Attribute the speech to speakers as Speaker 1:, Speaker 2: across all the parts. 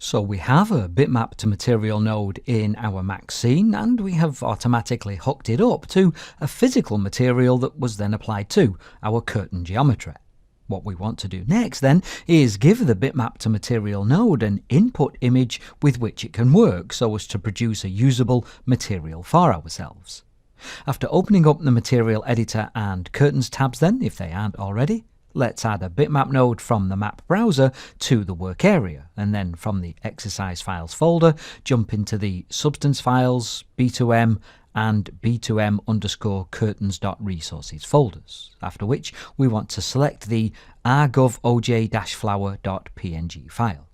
Speaker 1: So we have a Bitmap2Material node in our Mac scene, and we have automatically hooked it up to a physical material that was then applied to our curtain geometry. What we want to do next then is give the Bitmap2Material node an input image with which it can work so as to produce a usable material for ourselves. After opening up the material editor and curtains tabs then, if they aren't already, let's add a bitmap node from the map browser to the work area, and then from the exercise files folder, jump into the substance files, B2M, and B2M_curtains.resources folders, after which we want to select the agofoj-flower.png file.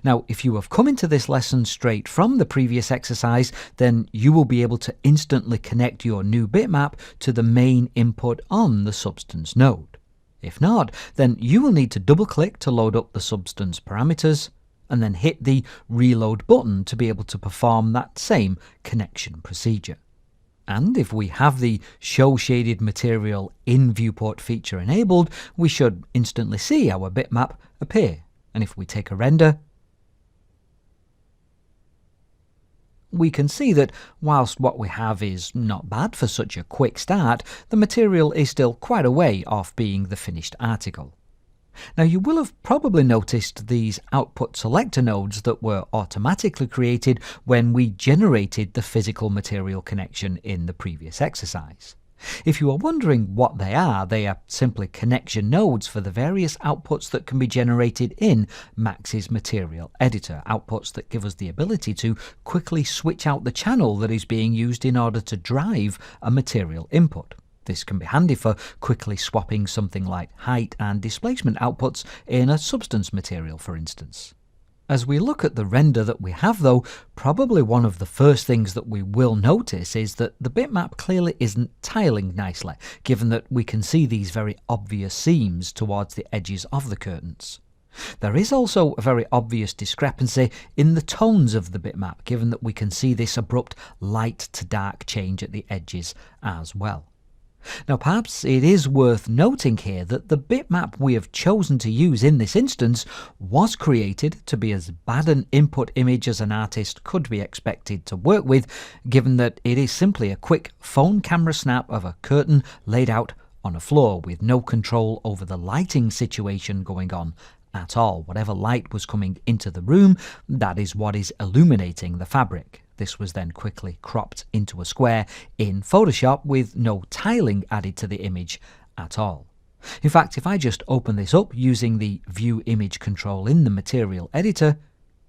Speaker 1: Now, if you have come into this lesson straight from the previous exercise, then you will be able to instantly connect your new bitmap to the main input on the substance node. If not, then you will need to double-click to load up the substance parameters, and then hit the reload button to be able to perform that same connection procedure. And if we have the Show Shaded Material in Viewport feature enabled, we should instantly see our bitmap appear. And if we take a render, we can see that whilst what we have is not bad for such a quick start, the material is still quite a way off being the finished article. Now, you will have probably noticed these output selector nodes that were automatically created when we generated the physical material connection in the previous exercise. If you are wondering what they are simply connection nodes for the various outputs that can be generated in Max's material editor, outputs that give us the ability to quickly switch out the channel that is being used in order to drive a material input. This can be handy for quickly swapping something like height and displacement outputs in a substance material, for instance. As we look at the render that we have though, probably one of the first things that we will notice is that the bitmap clearly isn't tiling nicely, given that we can see these very obvious seams towards the edges of the curtains. There is also a very obvious discrepancy in the tones of the bitmap, given that we can see this abrupt light to dark change at the edges as well. Now, perhaps it is worth noting here that the bitmap we have chosen to use in this instance was created to be as bad an input image as an artist could be expected to work with, given that it is simply a quick phone camera snap of a curtain laid out on a floor with no control over the lighting situation going on at all. Whatever light was coming into the room, that is what is illuminating the fabric. This was then quickly cropped into a square in Photoshop with no tiling added to the image at all. In fact, if I just open this up using the View Image control in the Material Editor,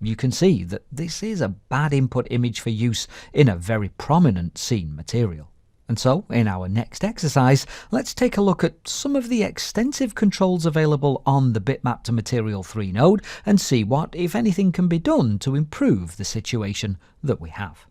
Speaker 1: you can see that this is a bad input image for use in a very prominent scene material. And so, in our next exercise, let's take a look at some of the extensive controls available on the Bitmap2Material 3 node and see what, if anything, can be done to improve the situation that we have.